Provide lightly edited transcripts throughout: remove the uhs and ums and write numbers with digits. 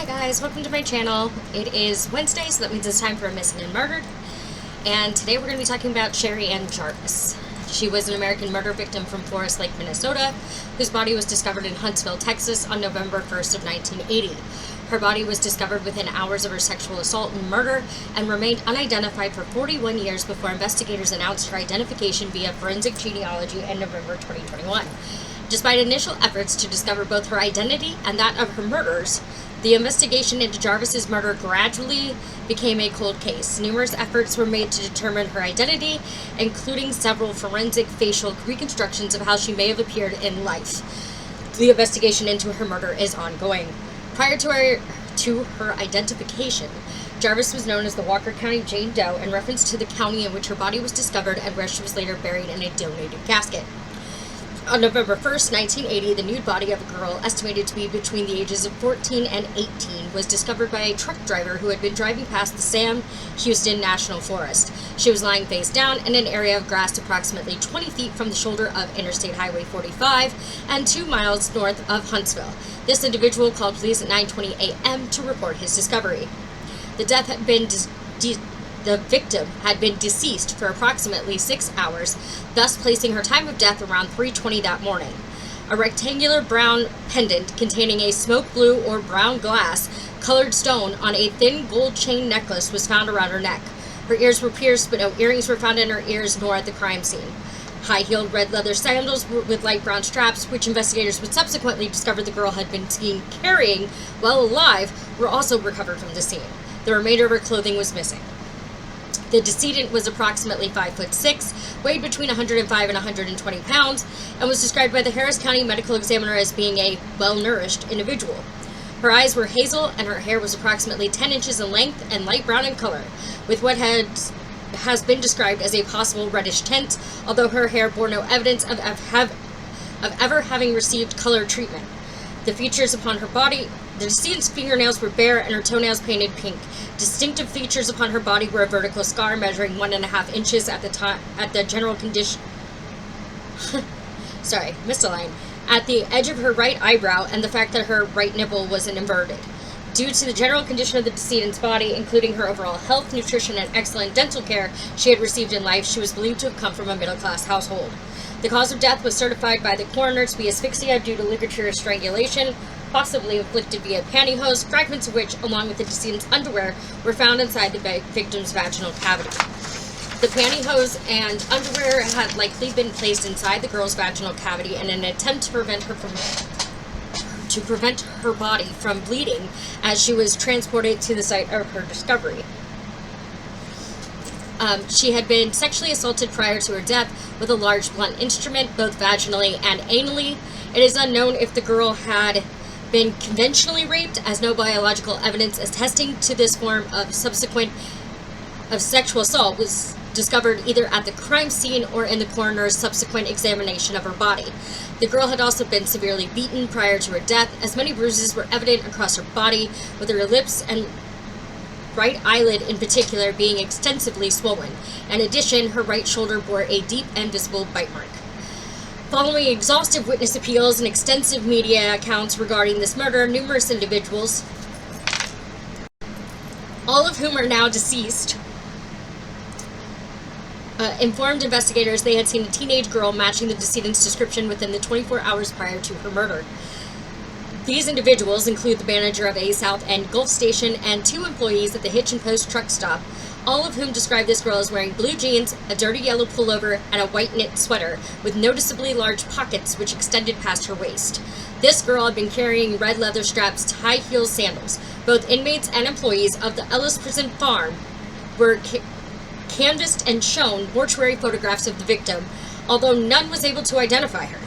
guys, welcome to my channel. It is Wednesday, so that means it's time for a Missing and Murdered. And today we're going to be talking about Sherri and Jarvis. She was an American murder victim from Forest Lake, Minnesota, whose body was discovered in Huntsville, Texas on November 1st of 1980. Her body was discovered within hours of her sexual assault and murder and remained unidentified for 41 years before investigators announced her identification via forensic genealogy in November 2021. Despite initial efforts to discover both her identity and that of her murderers, the investigation into Jarvis's murder gradually became a cold case. Numerous efforts were made to determine her identity, including several forensic facial reconstructions of how she may have appeared in life. The investigation into her murder is ongoing. Prior to her identification, Jarvis was known as the Walker County Jane Doe in reference to the county in which her body was discovered and where she was later buried in a donated casket. On November 1st, 1980, the nude body of a girl estimated to be between the ages of 14 and 18 was discovered by a truck driver who had been driving past the Sam Houston National Forest. She was lying face down in an area of grass approximately 20 feet from the shoulder of Interstate Highway 45 and 2 miles north of Huntsville. This individual called police at 9:20 a.m. to report his discovery. The victim had been deceased for approximately 6 hours, thus placing her time of death around 3:20 that morning. A rectangular brown pendant containing a smoke blue or brown glass colored stone on a thin gold chain necklace was found around her neck. Her ears were pierced, but no earrings were found in her ears nor at the crime scene. High-heeled red leather sandals with light brown straps, which investigators would subsequently discover the girl had been seen carrying while alive, were also recovered from the scene. The remainder of her clothing was missing. The decedent was approximately 5'6", weighed between 105 and 120 pounds, and was described by the Harris County Medical Examiner as being a well-nourished individual. Her eyes were hazel, and her hair was approximately 10 inches in length and light brown in color, with what has been described as a possible reddish tint, although her hair bore no evidence of ever having received color treatment. The features upon her body, the decedent's fingernails were bare and her toenails painted pink. Distinctive features upon her body were a vertical scar measuring 1.5 inches at the general condition. Sorry, missed a line. At the edge of her right eyebrow, and the fact that her right nipple was inverted. Due to the general condition of the decedent's body, including her overall health, nutrition, and excellent dental care she had received in life, she was believed to have come from a middle-class household. The cause of death was certified by the coroner to be asphyxia due to ligature strangulation, possibly inflicted via pantyhose, fragments of which, along with the decedent's underwear, were found inside the victim's vaginal cavity. The pantyhose and underwear had likely been placed inside the girl's vaginal cavity in an attempt to prevent her body from bleeding as she was transported to the site of her discovery. She had been sexually assaulted prior to her death with a large blunt instrument, both vaginally and anally. It is unknown if the girl had been conventionally raped, as no biological evidence attesting to this form of sexual assault was discovered either at the crime scene or in the coroner's subsequent examination of her body. The girl had also been severely beaten prior to her death, as many bruises were evident across her body, with her lips and right eyelid in particular being extensively swollen. In addition, her right shoulder bore a deep and visible bite mark. Following exhaustive witness appeals and extensive media accounts regarding this murder, numerous individuals, all of whom are now deceased, informed investigators they had seen a teenage girl matching the decedent's description within the 24 hours prior to her murder. These individuals include the manager of a South End Gulf Station and 2 employees at the Hitch and Post truck stop, all of whom described this girl as wearing blue jeans, a dirty yellow pullover, and a white knit sweater with noticeably large pockets which extended past her waist. This girl had been carrying red leather straps, high heel sandals. Both inmates and employees of the Ellis Prison Farm were canvassed and shown mortuary photographs of the victim, although none was able to identify her.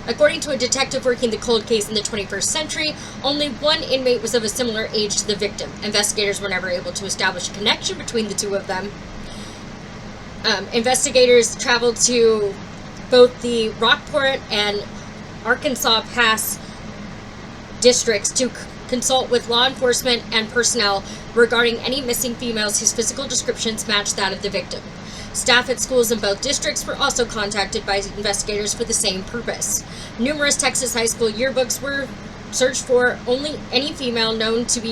According to a detective working the cold case in the 21st century, only one inmate was of a similar age to the victim. Investigators were never able to establish a connection between the two of them. Investigators traveled to both the Rockport and Arkansas Pass districts to consult with law enforcement and personnel regarding any missing females whose physical descriptions matched that of the victim. Staff at schools in both districts were also contacted by investigators for the same purpose. Numerous Texas high school yearbooks were searched for only any female known to be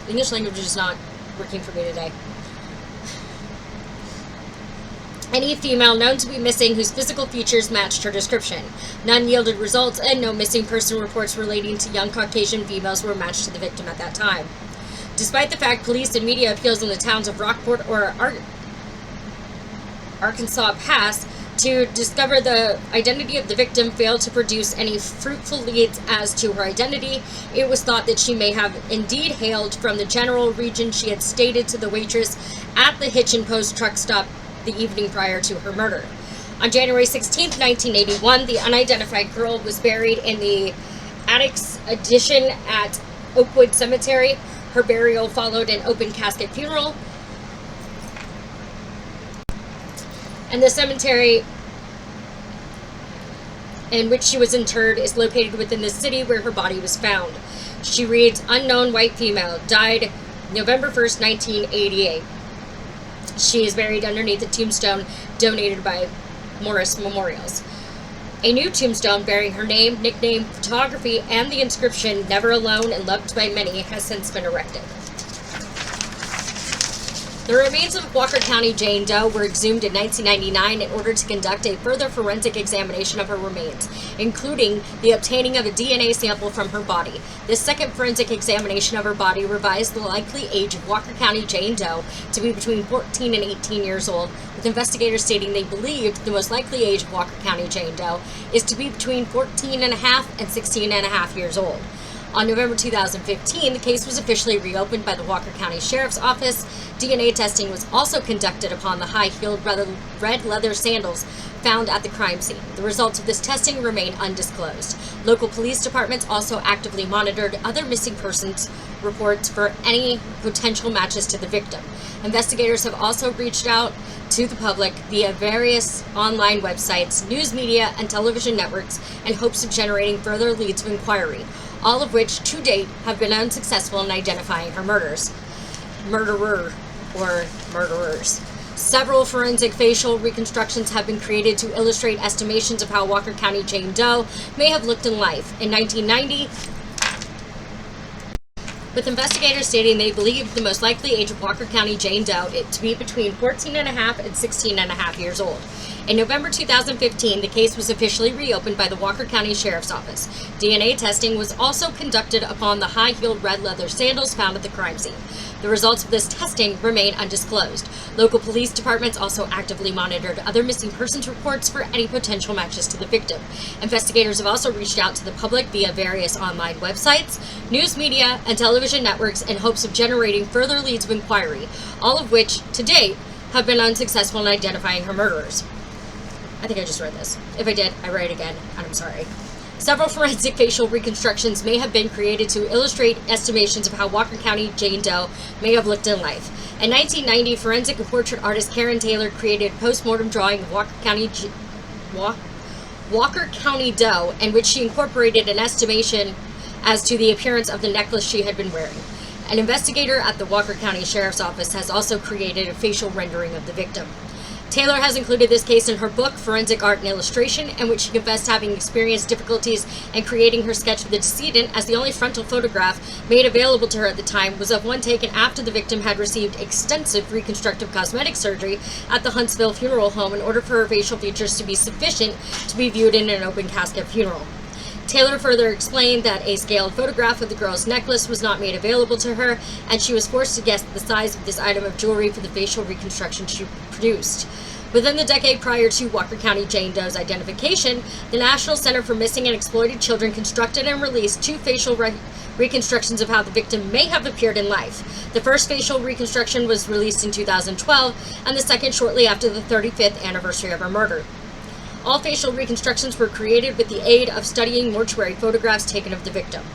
English language is not working for me today. Any female known to be missing whose physical features matched her description. None yielded results, and no missing person reports relating to young Caucasian females were matched to the victim at that time. Despite the fact police and media appeals in the towns of Rockport or Arkansas Pass to discover the identity of the victim failed to produce any fruitful leads as to her identity, it was thought that she may have indeed hailed from the general region she had stated to the waitress at the Hitch and Post truck stop the evening prior to her murder. On January 16, 1981, the unidentified girl was buried in the Attucks addition at Oakwood Cemetery. Her burial followed an open casket funeral, and the cemetery in which she was interred is located within the city where her body was found. She reads, unknown white female, died November 1st, 1988. She is buried underneath a tombstone donated by Morris Memorials. A new tombstone bearing her name, nickname, photography, and the inscription, never alone and loved by many, has since been erected. The remains of Walker County Jane Doe were exhumed in 1999 in order to conduct a further forensic examination of her remains, including the obtaining of a DNA sample from her body. This second forensic examination of her body revised the likely age of Walker County Jane Doe to be between 14 and 18 years old, with investigators stating they believed the most likely age of Walker County Jane Doe is to be between 14 and a half and 16 and a half years old. On November 2015, the case was officially reopened by the Walker County Sheriff's Office. DNA testing was also conducted upon the high-heeled red leather sandals found at the crime scene. The results of this testing remain undisclosed. Local police departments also actively monitored other missing persons reports for any potential matches to the victim. Investigators have also reached out to the public via various online websites, news media, and television networks in hopes of generating further leads of inquiry, all of which, to date, have been unsuccessful in identifying her murderer or murderers. Several forensic facial reconstructions have been created to illustrate estimations of how Walker County Jane Doe may have looked in life. In 1990, with investigators stating they believed the most likely age of Walker County Jane Doe to be between 14 and a half and 16 and a half years old. In November 2015, the case was officially reopened by the Walker County Sheriff's Office. DNA testing was also conducted upon the high-heeled red leather sandals found at the crime scene. The results of this testing remain undisclosed. Local police departments also actively monitored other missing persons reports for any potential matches to the victim. Investigators have also reached out to the public via various online websites, news media, and television networks in hopes of generating further leads of inquiry, all of which, to date, have been unsuccessful in identifying her murderers. I think I just read this. If I did, I write it again, and I'm sorry. Several forensic facial reconstructions may have been created to illustrate estimations of how Walker County Jane Doe may have looked in life. In 1990, forensic and portrait artist Karen Taylor created a post-mortem drawing of Walker County Doe, in which she incorporated an estimation as to the appearance of the necklace she had been wearing. An investigator at the Walker County Sheriff's Office has also created a facial rendering of the victim. Taylor has included this case in her book, Forensic Art and Illustration, in which she confessed having experienced difficulties in creating her sketch of the decedent, as the only frontal photograph made available to her at the time was of one taken after the victim had received extensive reconstructive cosmetic surgery at the Huntsville Funeral Home in order for her facial features to be sufficient to be viewed in an open casket funeral. Taylor further explained that a scaled photograph of the girl's necklace was not made available to her, and she was forced to guess the size of this item of jewelry for the facial reconstruction she produced. Within the decade prior to Walker County Jane Doe's identification, the National Center for Missing and Exploited Children constructed and released two facial reconstructions of how the victim may have appeared in life. The first facial reconstruction was released in 2012, and the second shortly after the 35th anniversary of her murder. All facial reconstructions were created with the aid of studying mortuary photographs taken of the victim.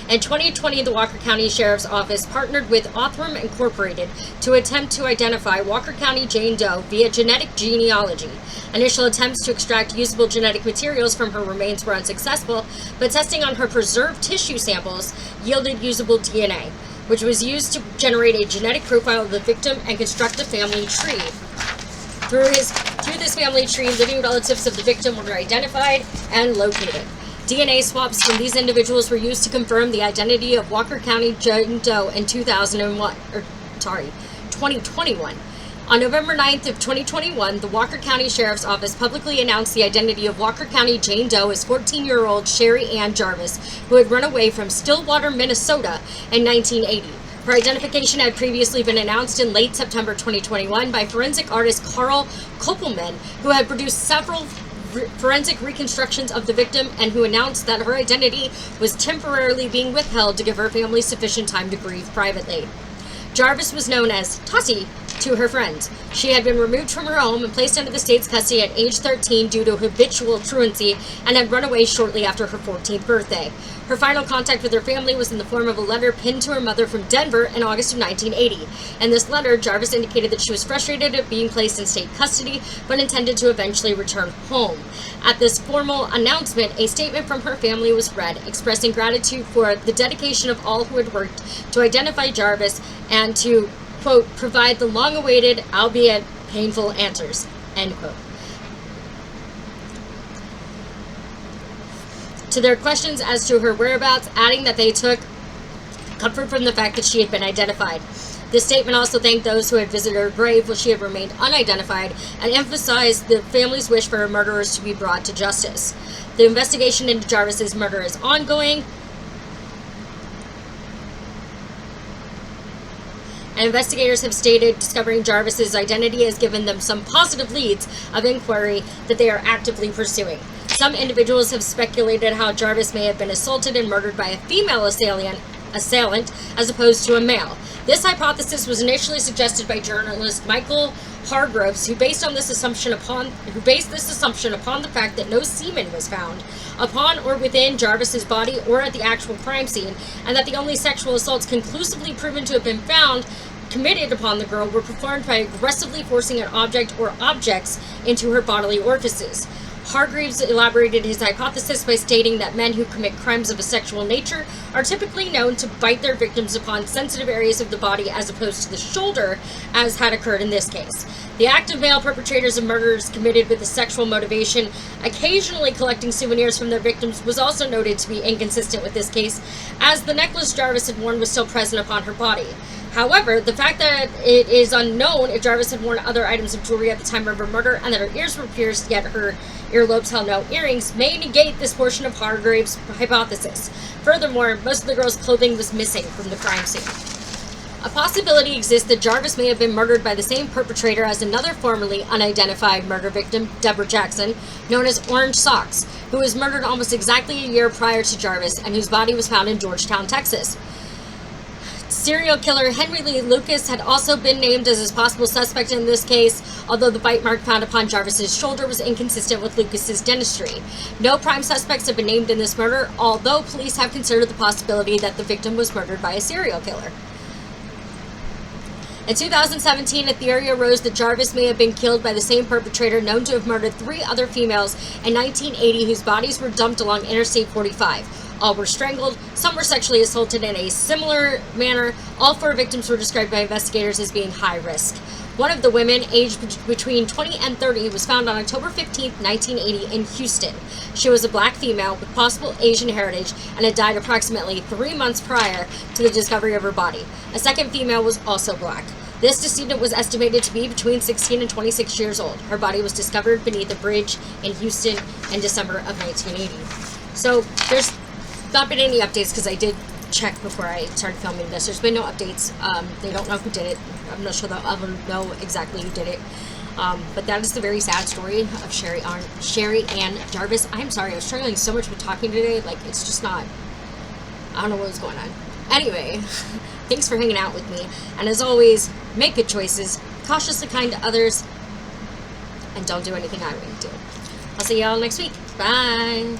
In 2020, the Walker County Sheriff's Office partnered with Othram Incorporated to attempt to identify Walker County Jane Doe via genetic genealogy. Initial attempts to extract usable genetic materials from her remains were unsuccessful, but testing on her preserved tissue samples yielded usable DNA, which was used to generate a genetic profile of the victim and construct a family tree. Through this family tree, living relatives of the victim were identified and located. DNA swabs from these individuals were used to confirm the identity of Walker County Jane Doe in 2021. On November 9th of 2021, the Walker County Sheriff's Office publicly announced the identity of Walker County Jane Doe as 14-year-old Sherri Ann Jarvis, who had run away from Stillwater, Minnesota in 1980. Her identification had previously been announced in late September 2021 by forensic artist Carl Koppelman, who had produced several forensic reconstructions of the victim and who announced that her identity was temporarily being withheld to give her family sufficient time to grieve privately. Jarvis was known as Tossie to her friends. She had been removed from her home and placed under the state's custody at age 13 due to habitual truancy and had run away shortly after her 14th birthday. Her final contact with her family was in the form of a letter pinned to her mother from Denver in August of 1980. In this letter, Jarvis indicated that she was frustrated at being placed in state custody, but intended to eventually return home. At this formal announcement, a statement from her family was read, expressing gratitude for the dedication of all who had worked to identify Jarvis and to, quote, provide the long-awaited, albeit painful answers, end quote, to their questions as to her whereabouts, adding that they took comfort from the fact that she had been identified. This statement also thanked those who had visited her grave while she had remained unidentified and emphasized the family's wish for her murderers to be brought to justice. The investigation into Jarvis's murder is ongoing, and investigators have stated discovering Jarvis's identity has given them some positive leads of inquiry that they are actively pursuing. Some individuals have speculated how Jarvis may have been assaulted and murdered by a female assailant as opposed to a male. This hypothesis was initially suggested by journalist Michael Hargroves, who based this assumption upon the fact that no semen was found upon or within Jarvis's body or at the actual crime scene, and that the only sexual assaults conclusively proven to have been found committed upon the girl were performed by aggressively forcing an object or objects into her bodily orifices. Hargreaves elaborated his hypothesis by stating that men who commit crimes of a sexual nature are typically known to bite their victims upon sensitive areas of the body as opposed to the shoulder, as had occurred in this case. The active male perpetrators of murders committed with a sexual motivation, occasionally collecting souvenirs from their victims, was also noted to be inconsistent with this case, as the necklace Jarvis had worn was still present upon her body. However, the fact that it is unknown if Jarvis had worn other items of jewelry at the time of her murder and that her ears were pierced yet her earlobes held no earrings may negate this portion of Hargrave's hypothesis. Furthermore, most of the girl's clothing was missing from the crime scene. A possibility exists that Jarvis may have been murdered by the same perpetrator as another formerly unidentified murder victim, Deborah Jackson, known as Orange Socks, who was murdered almost exactly a year prior to Jarvis and whose body was found in Georgetown, Texas. Serial killer Henry Lee Lucas had also been named as a possible suspect in this case, although the bite mark found upon Jarvis's shoulder was inconsistent with Lucas's dentistry. No prime suspects have been named in this murder, although police have considered the possibility that the victim was murdered by a serial killer. In 2017, a theory arose that Jarvis may have been killed by the same perpetrator known to have murdered 3 other females in 1980 whose bodies were dumped along Interstate 45. All were strangled, some were sexually assaulted in a similar manner. All 4 victims were described by investigators as being high risk. One of the women, aged between 20 and 30, was found on October 15, 1980 in Houston. She was a black female with possible Asian heritage and had died approximately 3 months prior to the discovery of her body. A second female was also black. This decedent was estimated to be between 16 and 26 years old. Her body was discovered beneath a bridge in Houston in December of 1980. So there's not been any updates because I did check before I started filming this. There's been no updates. They don't know who did it. I'm not sure they'll ever know exactly who did it. But that is the very sad story of Sherri Ann Jarvis. I'm sorry, I was struggling so much with talking today. Like, it's just not, I don't know what was going on. Anyway, thanks for hanging out with me. And as always, make good choices, cautiously kind to others, and don't do anything I wouldn't do. I'll see y'all next week. Bye.